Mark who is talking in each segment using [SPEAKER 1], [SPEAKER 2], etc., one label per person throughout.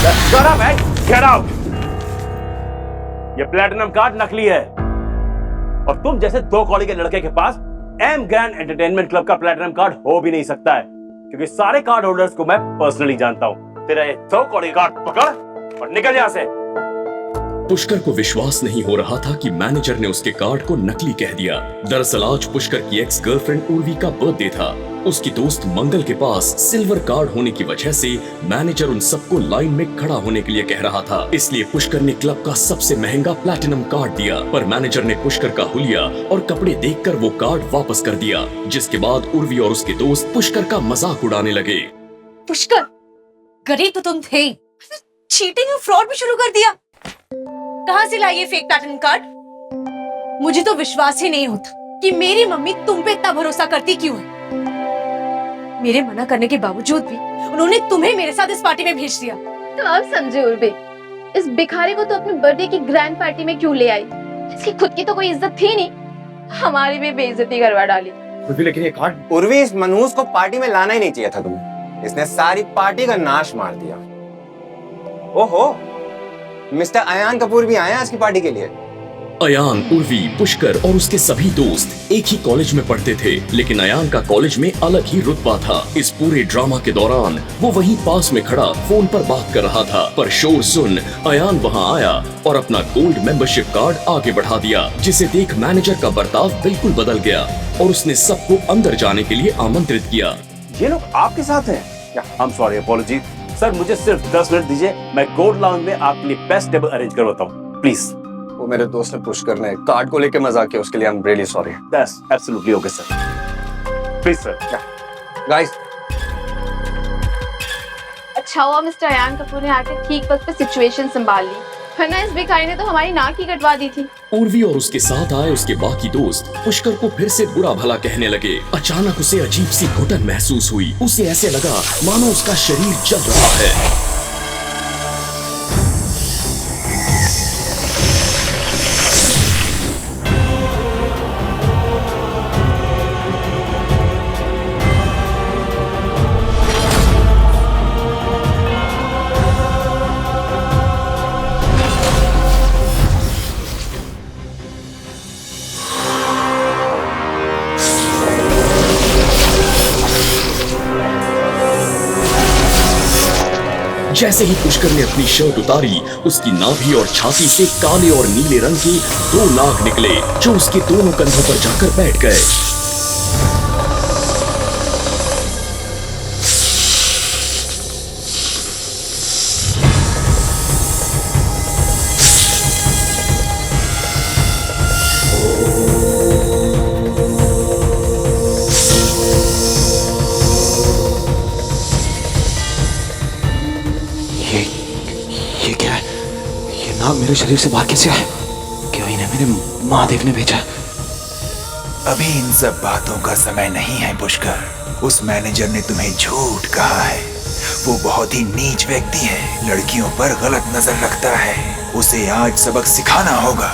[SPEAKER 1] Shut up, man! Get out! ये platinum card नकली है और तुम जैसे दो कौड़ी के लड़के के पास एम ग्रैंड एंटरटेनमेंट क्लब का प्लेटिनम कार्ड हो भी नहीं सकता है, क्योंकि सारे कार्ड होल्डर्स को मैं पर्सनली जानता हूं। तेरा ये दो कौड़ी कार्ड पकड़ और निकल यहां से।
[SPEAKER 2] पुष्कर को विश्वास नहीं हो रहा था कि मैनेजर ने उसके कार्ड को नकली कह दिया। दरअसल आज पुष्कर की एक्स गर्लफ्रेंड उर्वी का बर्थडे था। उसकी दोस्त मंगल के पास सिल्वर कार्ड होने की वजह से मैनेजर उन सबको लाइन में खड़ा होने के लिए कह रहा था, इसलिए पुष्कर ने क्लब का सबसे महंगा प्लैटिनम कार्ड दिया। पर मैनेजर ने पुष्कर का हुलिया और कपड़े देखकर वो कार्ड वापस कर दिया, जिसके बाद उर्वी और उसके दोस्त पुष्कर का मजाक उड़ाने लगे।
[SPEAKER 3] पुष्कर, गरीब तो तुम थे, चीटिंग और फ्रॉड भी शुरू कर दिया। कहां से लाई ये फेक प्लैटिनम कार्ड? मुझे तो विश्वास ही नहीं होता कि मेरी मम्मी तुम पे इतना भरोसा करती क्यों है। मेरे मना करने के बावजूद भी उन्होंने तुम्हें मेरे साथ इस पार्टी में भेज दिया।
[SPEAKER 4] तो आप समझे उर्वी, इस भिखारी को तो अपने बर्थडे की ग्रैंड पार्टी में क्यों ले आई? इसकी खुद की तो कोई इज्जत थी नहीं, हमारी भी बेइज्जती करवा डाली।
[SPEAKER 5] लेकिन ये कार्ड उर्वी, इस मनहूस को पार्टी में लाना ही नहीं चाहिए था तुम्हें। इसने सारी पार्टी का नाश मार दिया। ओहो, मिस्टर अयान कपूर भी आए आज की पार्टी के लिए।
[SPEAKER 2] अयान, उर्वी, पुष्कर और उसके सभी दोस्त एक ही कॉलेज में पढ़ते थे, लेकिन अयान का कॉलेज में अलग ही रुतबा था। इस पूरे ड्रामा के दौरान वो वहीं पास में खड़ा फोन पर बात कर रहा था, पर शोर सुन अयान वहां आया और अपना गोल्ड मेंबरशिप कार्ड आगे बढ़ा दिया, जिसे देख मैनेजर का बर्ताव बिल्कुल बदल गया और उसने सबको अंदर जाने के लिए आमंत्रित किया।
[SPEAKER 1] ये लोग आपके साथ हैं? I am sorry, apology sir, मुझे सिर्फ 10 मिनट दीजिए, मैं गोल्ड लाउंज में आपके लिए बेस्ट टेबल अरेंज करवाता हूँ, प्लीज।
[SPEAKER 5] वो मेरे दोस्त ने पुष्कर ने कार्ड को लेके मजाक किया, उसके लिए I am really sorry.
[SPEAKER 1] That's absolutely okay sir, please sir.
[SPEAKER 5] Guys,
[SPEAKER 4] अच्छा हुआ मिस्टर अयान कपूर ने आके ठीक वक्त पे सिचुएशन संभाल ली, वरना इस भिखारी ने तो हमारी नाक ही कटवा दी थी।
[SPEAKER 2] उर्वी और उसके साथ आए उसके बाकी दोस्त पुष्कर को फिर से बुरा भला कहने लगे। अचानक उसे अजीब सी घुटन महसूस हुई। उसे ऐसे लगा मानो उसका शरीर जल रहा है। जैसे ही पुष्कर ने अपनी शर्ट उतारी, उसकी नाभि और छाती से काले और नीले रंग के 2 नाग निकले, जो उसके दोनों कंधों पर जाकर बैठ गए।
[SPEAKER 6] ये क्या है? ये नाग मेरे शरीर से बाहर कैसे आया? क्या इन्हें मेरे महादेव ने भेजा?
[SPEAKER 7] अभी इन सब बातों का समय नहीं है पुष्कर। उस मैनेजर ने तुम्हें झूठ कहा है। वो बहुत ही नीच व्यक्ति है, लड़कियों पर गलत नजर रखता है। उसे आज सबक सिखाना होगा।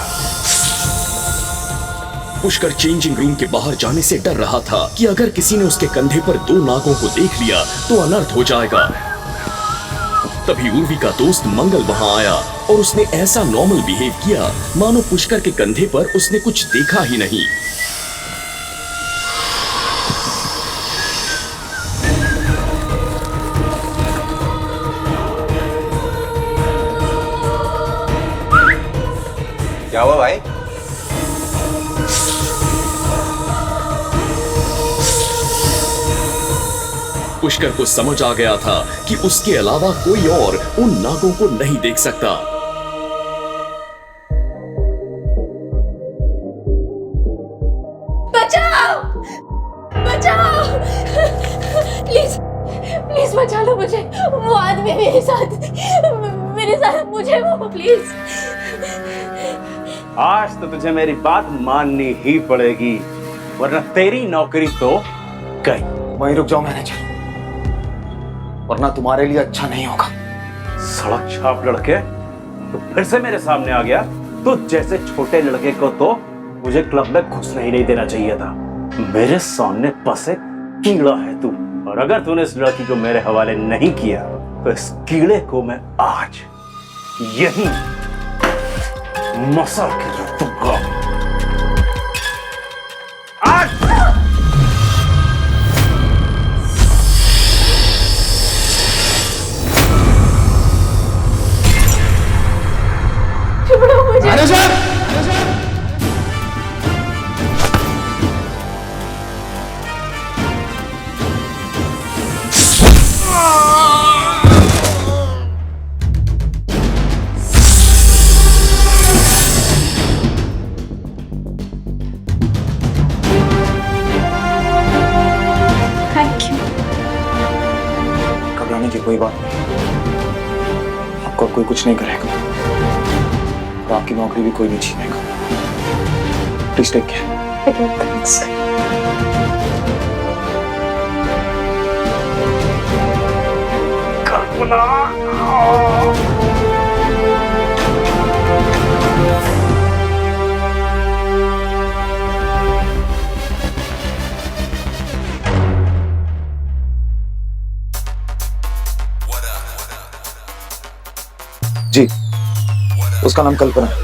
[SPEAKER 2] पुष्कर चेंजिंग रूम के बाहर जाने से डर रहा था कि अगर किसी ने उसके कंधे पर 2 नागों को देख लिया तो अनर्थ हो जाएगा। तभी उर्वी का दोस्त मंगल वहां आया और उसने ऐसा नॉर्मल बिहेव किया मानो पुष्कर के कंधे पर उसने कुछ देखा ही नहीं।
[SPEAKER 5] क्या हुआ भाई?
[SPEAKER 2] पुष्कर को समझ आ गया था कि उसके अलावा कोई और उन नागों को नहीं देख सकता।
[SPEAKER 3] बचाओ! बचाओ! प्लीज, प्लीज बचा लो मुझे। वो आदमी मेरे साथ मुझे वो प्लीज।
[SPEAKER 1] आज तो तुझे मेरी बात माननी ही पड़ेगी, वरना तेरी नौकरी तो गई।
[SPEAKER 6] वहीं रुक जाओ मैनेजर, वरना तुम्हारे लिए अच्छा नहीं होगा।
[SPEAKER 1] सड़क छाप लड़के, तो फिर से मेरे सामने आ गया। तो जैसे छोटे लड़के को तो मुझे क्लब में घुसने ही नहीं देना चाहिए था। मेरे सामने बस एक कीड़ा है तू, और अगर तूने इस लड़की को मेरे हवाले नहीं किया तो इस कीड़े को मैं आज यही मसल के रख दूंगा। आज
[SPEAKER 6] घबराने की कोई बात नहीं, आपको कोई कुछ नहीं करेगा और आपकी नौकरी भी कोई नहीं छीनेगा। Please take care. जी, उसका नाम कल्पना है।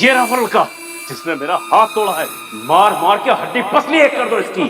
[SPEAKER 1] ये रहा वो लड़का जिसने मेरा हाथ तोड़ा है। मार मार के हड्डी पसली एक कर दो इसकी।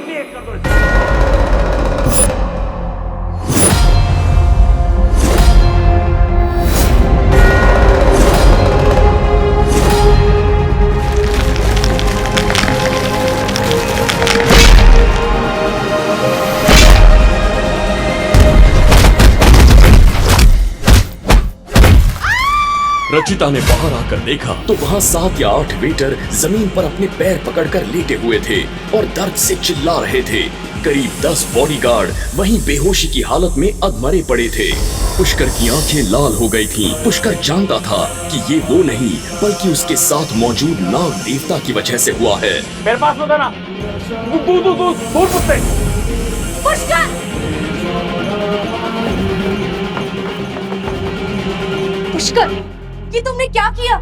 [SPEAKER 2] रचिता ने बाहर आकर देखा तो वहाँ 7 या 8 वेटर जमीन पर अपने पैर पकड़कर लेटे हुए थे और दर्द से चिल्ला रहे थे। करीब 10 बॉडीगार्ड वहीं बेहोशी की हालत में अधमरे पड़े थे। पुष्कर की आंखें लाल हो गई थीं। पुष्कर जानता था कि ये वो नहीं बल्कि उसके साथ मौजूद नाग देवता की वजह से हुआ है।
[SPEAKER 1] मेरे पास होता ना दूर पुत्ते।
[SPEAKER 3] पुष्कर! पुष्कर, ये तुमने क्या किया?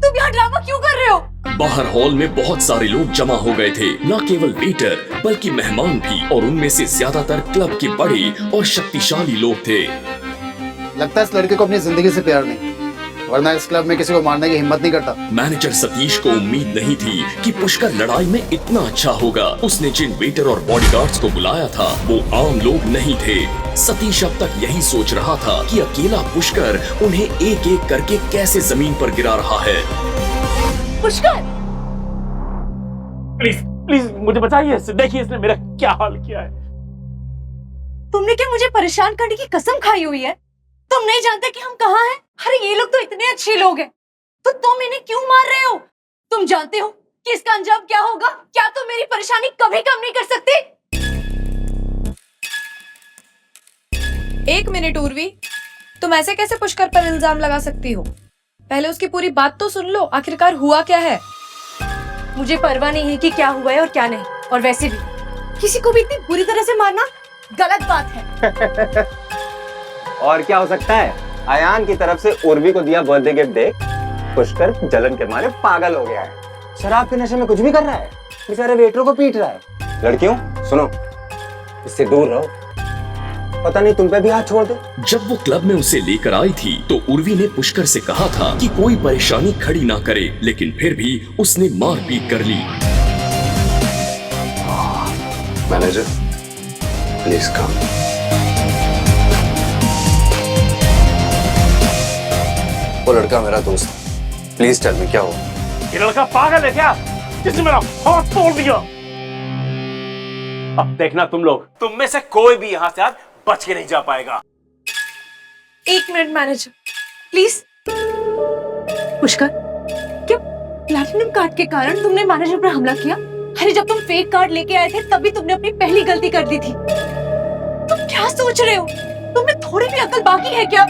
[SPEAKER 3] तुम यहाँ ड्रामा क्यों कर रहे हो?
[SPEAKER 2] बाहर हॉल में बहुत सारे लोग जमा हो गए थे, न केवल वेटर बल्कि मेहमान भी, और उनमें से ज्यादातर क्लब के बड़े और शक्तिशाली लोग थे।
[SPEAKER 8] लगता है इस लड़के को अपनी जिंदगी से प्यार नहीं, वरना इस क्लब में किसी को मारने की हिम्मत नहीं करता।
[SPEAKER 2] मैनेजर सतीश को उम्मीद नहीं थी कि पुष्कर लड़ाई में इतना अच्छा होगा। उसने जिन वेटर और बॉडीगार्ड्स को बुलाया था वो आम लोग नहीं थे। सतीश अब तक यही सोच रहा था कि अकेला पुष्कर उन्हें एक एक करके कैसे जमीन पर गिरा रहा है।
[SPEAKER 3] पुष्कर!
[SPEAKER 1] प्लीज प्लीज मुझे बचाइए इससे। देखिए इसने मेरा क्या हाल किया है।
[SPEAKER 3] तुमने क्या मुझे परेशान करने की कसम खाई हुई है? तुम नहीं जानते कि हम कहाँ हैं? अरे ये लोग तो इतने अच्छे लोग हैं, तो तुम इन्हें क्यों मार रहे हो? तुम जानते हो कि इसका अंजाम क्या होगा? क्या तुम मेरी परेशानी कभी कम नहीं कर सकते?
[SPEAKER 9] एक मिनट उर्वी, तुम ऐसे कैसे पुष्कर पर इल्जाम लगा सकती हो? पहले उसकी पूरी बात तो सुन लो, आखिरकार हुआ क्या है?
[SPEAKER 3] मुझे परवाह नहीं है कि क्या हुआ है और क्या नहीं, और वैसे भी किसी को भी इतनी बुरी तरह से मारना गलत बात है।
[SPEAKER 5] और क्या हो सकता है? अयान की तरफ से उर्वी को दिया बर्थडे गिफ्ट देख पुष्कर जलन के मारे पागल हो गया है। शराब के नशे में कुछ भी कर रहा है, बेचारे वेटरों को पीट रहा है। लड़कियों सुनो, इससे दूर रहो, पता नहीं तुम पे भी हाथ छोड़ दे।
[SPEAKER 2] जब वो क्लब में उसे लेकर आई थी तो उर्वी ने पुष्कर से कहा था कि कोई परेशानी खड़ी ना करे, लेकिन फिर भी उसने मारपीट कर ली।
[SPEAKER 6] Manager please come. वो लड़का मेरा दोस्त, प्लीज टेल मी क्या हुआ?
[SPEAKER 1] ये लड़का पागल है क्या जिसने मेरा हाथ तोड़ दिया? अब देखना तुम लोग, तुम में से कोई भी यहाँ से आज बच के नहीं जा पाएगा।
[SPEAKER 3] एक मिनट मैनेजर प्लीज। पुष्कर, क्या प्लैटिनम कार्ड के कारण तुमने मैनेजर पर हमला किया? अरे जब तुम फेक कार्ड लेके आए थे तभी तुमने अपनी पहली गलती कर दी थी। तुम क्या सोच रहे हो? तुम्हें थोड़ी भी अकल बाकी है क्या?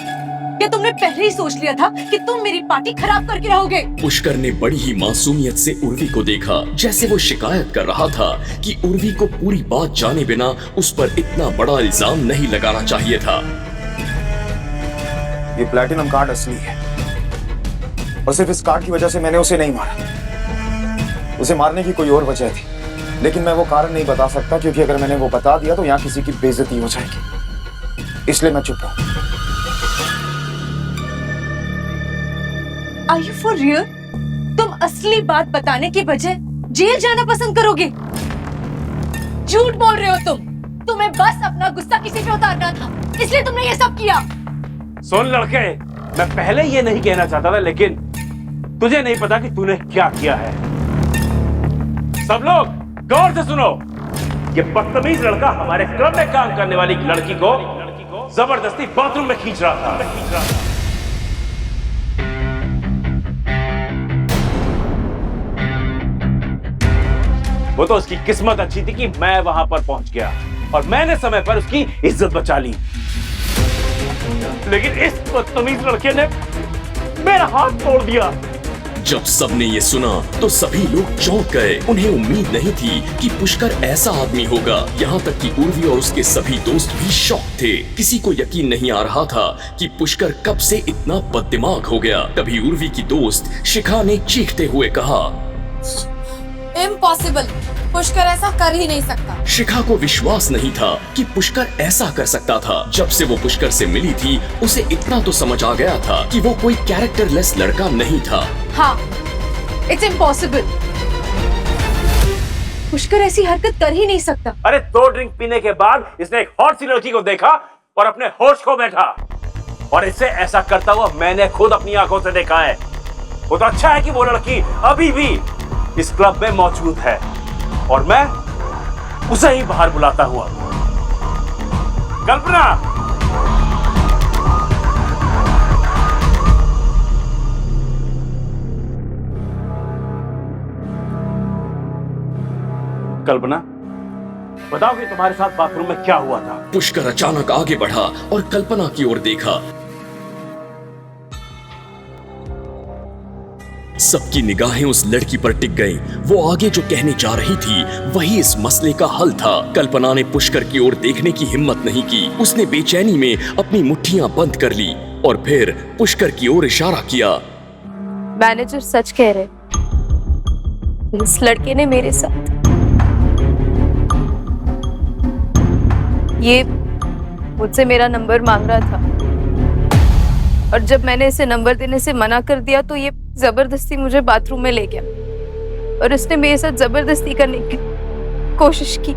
[SPEAKER 3] या तुमने पहले ही सोच लिया था कि तुम मेरी पार्टी खराब करके रहोगे?
[SPEAKER 2] पुष्कर ने बड़ी ही मासूमियत से उर्वी को देखा, जैसे वो शिकायत कर रहा था कि उर्वी को पूरी बात जाने बिना उस पर इतना बड़ा इल्जाम नहीं लगाना चाहिए था।
[SPEAKER 6] ये प्लैटिनम कार्ड असली है और सिर्फ इस कार्ड की वजह से मैंने उसे नहीं मारा। उसे मारने की कोई और वजह थी, लेकिन मैं वो कारण नहीं बता सकता क्योंकि अगर मैंने वो बता दिया तो यहाँ किसी की बेइज्जती हो जाएगी, इसलिए मैं चुप हूँ।
[SPEAKER 3] Are you for real? तुम असली बात बताने के बजाय जेल जाना पसंद करोगे? झूठ बोल रहे हो तुम। तुम्हें बस अपना गुस्सा किसी पे उतारना था, इसलिए तुमने ये सब किया।
[SPEAKER 1] सुन लड़के, मैं पहले ये नहीं कहना चाहता था, लेकिन तुझे नहीं पता कि तूने क्या किया है। सब लोग गौर से सुनो। ये बदतमीज लड़का हमारे क्लब में काम करने वाली लड़की को जबरदस्ती बाथरूम में खींच रहा था। वो तो उसकी किस्मत अच्छी थी कि मैं वहां पर पहुंच गया और मैंने समय पर उसकी इज्जत बचा ली, लेकिन इस बदतमीज लड़के ने मेरा हाथ तोड़ दिया।
[SPEAKER 2] जब सबने ये सुना तो सभी लोग चौंक गए। उन्हें उम्मीद नहीं थी कि पुष्कर ऐसा आदमी होगा। यहाँ तक कि उर्वी और उसके सभी दोस्त भी शॉक थे। किसी को यकीन नहीं आ रहा था कि पुष्कर कब से इतना बददिमाग हो गया। तभी उर्वी की दोस्त शिखा ने चीखते हुए कहा,
[SPEAKER 9] इम्पॉसिबल, पुष्कर ऐसा कर ही नहीं सकता।
[SPEAKER 2] शिखा को विश्वास नहीं था कि पुष्कर ऐसा कर सकता था। जब से वो पुष्कर से मिली थी, उसे इतना तो समझ आ गया था कि वो कोई कैरेक्टरलेस लड़का नहीं था।
[SPEAKER 3] हाँ, इट्स इम्पॉसिबल। पुष्कर ऐसी हरकत कर ही नहीं सकता।
[SPEAKER 1] अरे 2 ड्रिंक पीने के बाद इसने एक हॉट सी लड़की को देखा और अपने होश खो बैठा, और इसे ऐसा करता हुआ मैंने खुद अपनी आंखों से देखा है। वो तो अच्छा है कि वो लड़की अभी भी इस क्लब में मौजूद है और मैं उसे ही बाहर बुलाता हुआ। कल्पना, कल्पना, बताओ कि तुम्हारे साथ बाथरूम में क्या हुआ था?
[SPEAKER 2] पुष्कर अचानक आगे बढ़ा और कल्पना की ओर देखा। सबकी निगाहें उस लड़की पर टिक गईं। वो आगे जो कहने जा रही थी वही इस मसले का हल था। कल्पना ने पुष्कर की ओर देखने की हिम्मत नहीं की। उसने बेचैनी में अपनी मुट्ठियां बंद कर ली और फिर पुष्कर की ओर इशारा किया।
[SPEAKER 4] मैनेजर सच कह रहे, इस लड़के ने मेरे साथ ये मुझसे मेरा नंबर मांग रहा था, और जब मैंने इसे नंबर देने से मना कर दिया तो ये जबरदस्ती मुझे बाथरूम में ले गया और इसने मेरे साथ जबरदस्ती करने की कोशिश की।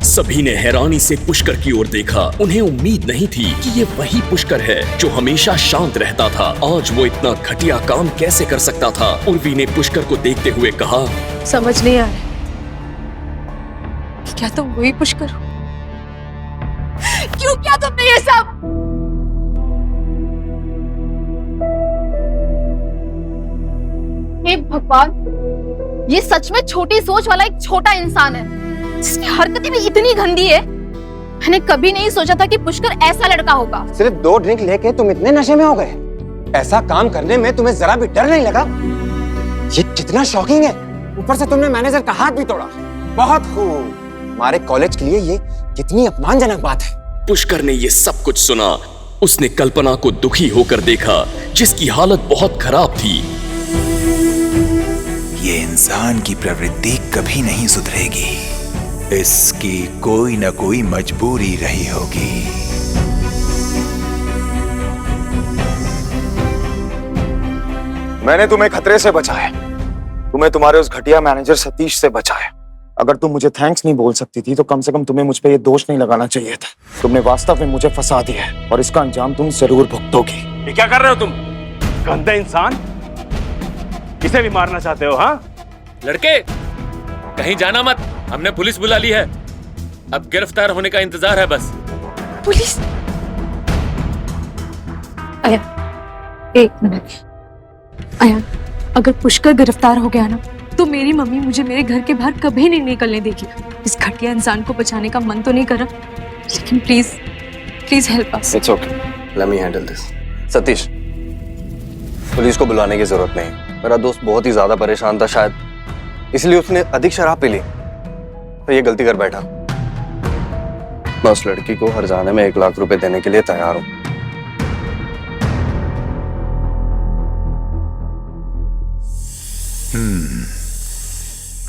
[SPEAKER 2] सभी ने हैरानी से पुष्कर की ओर देखा। उन्हें उम्मीद नहीं थी कि ये वही पुष्कर है जो हमेशा शांत रहता था। आज वो इतना घटिया काम कैसे कर सकता था? उर्वी ने पुष्कर को देखते हुए कहा,
[SPEAKER 3] समझ नहीं आ रहा कि क्या तुम वही पुष्कर हो? क्यों किया तुमने ये सब?
[SPEAKER 4] हे भगवान, ये सच में छोटी सोच वाला एक छोटा इंसान है जिसकी हरकतें भी इतनी गंदी है। मैंने कभी नहीं सोचा था कि पुष्कर ऐसा लड़का होगा।
[SPEAKER 5] सिर्फ 2 ड्रिंक लेके तुम इतने नशे में हो गए? ऐसा काम करने में तुम्हें जरा भी डर नहीं लगा? ये कितना शॉकिंग है। ऊपर से तुमने मैनेजर का हाथ भी तोड़ा। बहुत खूब। हमारे कॉलेज के लिए ये कितनी अपमानजनक बात है।
[SPEAKER 2] पुष्कर ने ये सब कुछ सुना। उसने कल्पना को दुखी होकर देखा, जिसकी हालत बहुत खराब थी।
[SPEAKER 7] ये इंसान की प्रवृत्ति कभी नहीं सुधरेगी। इसकी कोई न कोई मजबूरी रही होगी।
[SPEAKER 6] मैंने तुम्हें खतरे से बचाया, तुम्हें तुम्हारे उस घटिया मैनेजर सतीश से बचाया। अगर तुम मुझे थैंक्स नहीं बोल सकती थी तो कम से कम तुम्हें मुझ पे ये दोष नहीं लगाना चाहिए था। तुमने वास्तव में मुझे फंसा दिया है और इसका अंजाम तुम जरूर भुगतोगी।
[SPEAKER 1] ये क्या कर रहे हो तुम? गंदे इंसान, किसे भी मारना चाहते हो? हाँ
[SPEAKER 10] लड़के, कहीं जाना मत, हमने पुलिस बुला ली है। अब गिरफ्तार होने का इंतजार है बस।
[SPEAKER 3] पुलिस? आया, 1 मिनट। आया, अगर पुष्कर गिरफ्तार हो गया ना तो मेरी मम्मी मुझे मेरे घर के बाहर कभी नहीं निकलने देगी। इस घटिया इंसान को बचाने का मन तो नहीं कर रहा, लेकिन please please help us.
[SPEAKER 5] It's okay, let me handle this. Satish, police को बुलाने की जरूरत नहीं। मेरा दोस्त बहुत ही ज्यादा परेशान था, शायद इसलिए उसने अधिक शराब पी ली तो ये गलती कर बैठा। मैं उस लड़की को हर जाने में 1 लाख रुपए देने के लिए तैयार हूं।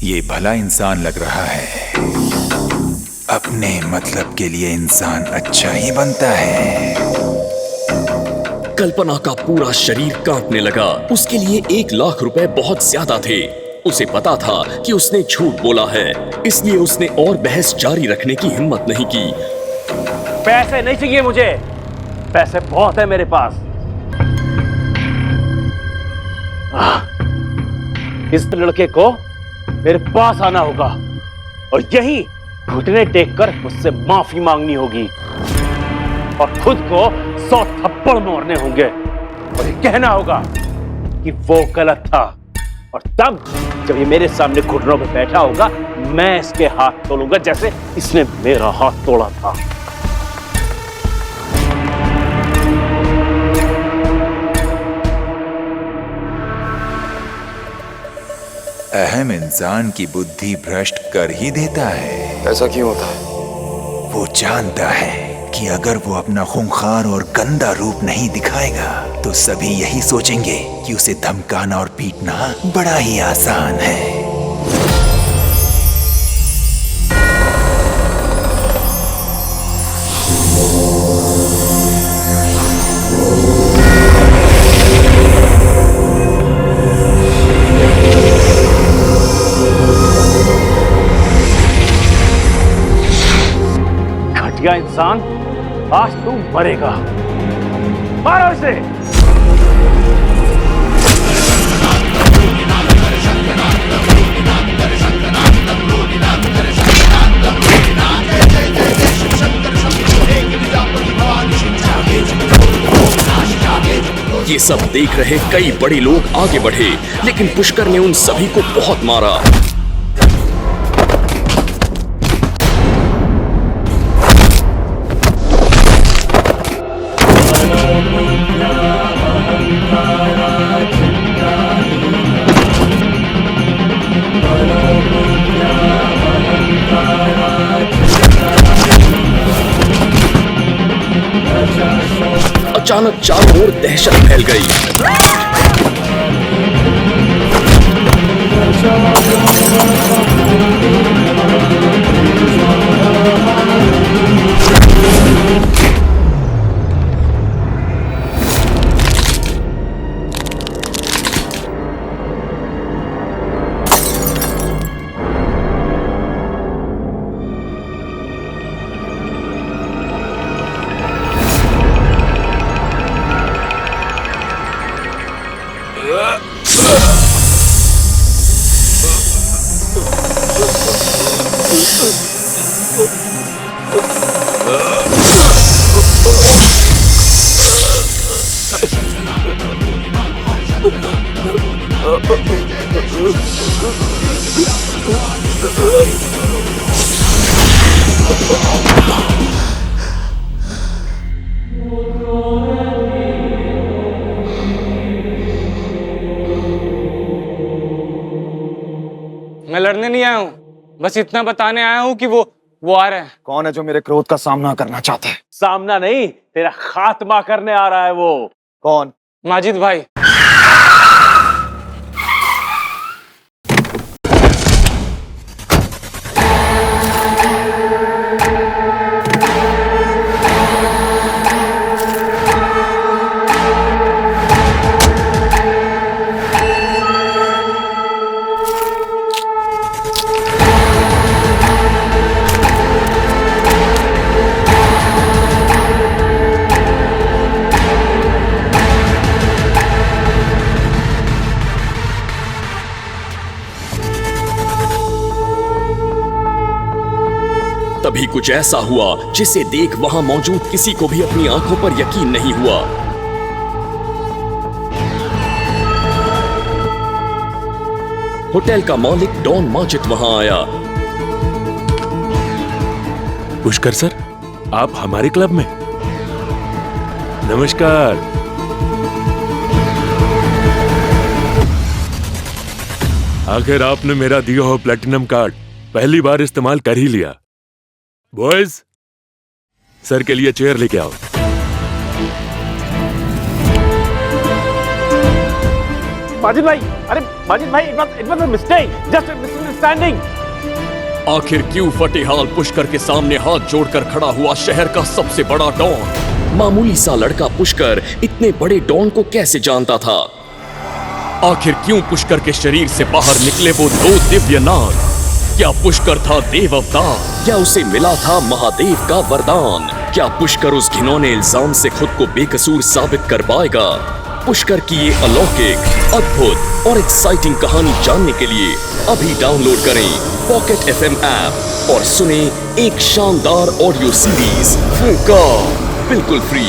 [SPEAKER 7] ये भला इंसान लग रहा है। अपने मतलब के लिए इंसान अच्छा ही बनता है।
[SPEAKER 2] कल्पना का पूरा शरीर कांपने लगा। उसके लिए 1 लाख रुपए बहुत ज्यादा थे। उसे पता था कि उसने झूठ बोला है, इसलिए उसने और बहस जारी रखने की हिम्मत नहीं की।
[SPEAKER 1] पैसे नहीं चाहिए मुझे, पैसे बहुत है मेरे पास। इस लड़के को मेरे पास आना होगा और यही घुटने टेक कर मुझसे माफी मांगनी होगी और खुद को 100 थप्पड़ मारने होंगे और ये कहना होगा कि वो गलत था। और तब जब ये मेरे सामने घुटनों पे बैठा होगा, मैं इसके हाथ तोड़ूंगा जैसे इसने मेरा हाथ तोड़ा था।
[SPEAKER 7] अहम इंसान की बुद्धि भ्रष्ट कर ही देता है।
[SPEAKER 6] ऐसा क्यों होता है?
[SPEAKER 7] वो जानता है कि अगर वो अपना खूंखार और गंदा रूप नहीं दिखाएगा तो सभी यही सोचेंगे कि उसे धमकाना और पीटना बड़ा ही आसान है।
[SPEAKER 1] घटिया इंसान, आज तू मरेगा। मारो इसे।
[SPEAKER 2] ये सब देख रहे कई बड़े लोग आगे बढ़े, लेकिन पुष्कर ने उन सभी को बहुत मारा। अचानक चारों ओर दहशत फैल गई।
[SPEAKER 11] मैं लड़ने नहीं आया हूँ, बस इतना बताने आया हूँ कि वो आ रहे हैं।
[SPEAKER 6] कौन है जो मेरे क्रोध का सामना करना चाहता है?
[SPEAKER 1] सामना नहीं, तेरा खात्मा करने आ रहा है वो।
[SPEAKER 6] कौन?
[SPEAKER 11] माजिद भाई।
[SPEAKER 2] तभी कुछ ऐसा हुआ जिसे देख वहां मौजूद किसी को भी अपनी आंखों पर यकीन नहीं हुआ। होटल का मालिक डॉन माजिद वहां आया।
[SPEAKER 10] पुष्कर सर, आप हमारे क्लब में? नमस्कार। आखिर आपने मेरा दिया हुआ प्लेटिनम कार्ड पहली बार इस्तेमाल कर ही लिया। बॉयज, सर के लिए चेयर लेके आओ।
[SPEAKER 1] माजिद भाई, अरे माजिद भाई, it was a mistake, just a misunderstanding.
[SPEAKER 2] आखिर क्यों फतेहाल पुष्कर के सामने हाथ जोड़कर खड़ा हुआ शहर का सबसे बड़ा डॉन? मामूली सा लड़का पुष्कर इतने बड़े डॉन को कैसे जानता था? आखिर क्यों पुष्कर के शरीर से बाहर निकले वो दो दिव्य नाग? क्या पुष्कर था देव अवतार या उसे मिला था महादेव का वरदान? क्या पुष्कर उस घिनौने इल्जाम से खुद को बेकसूर साबित कर पाएगा? पुष्कर की ये अलौकिक, अद्भुत और एक्साइटिंग कहानी जानने के लिए अभी डाउनलोड करें पॉकेट FM ऐप और सुने एक शानदार ऑडियो सीरीज फूंकार, बिल्कुल फ्री।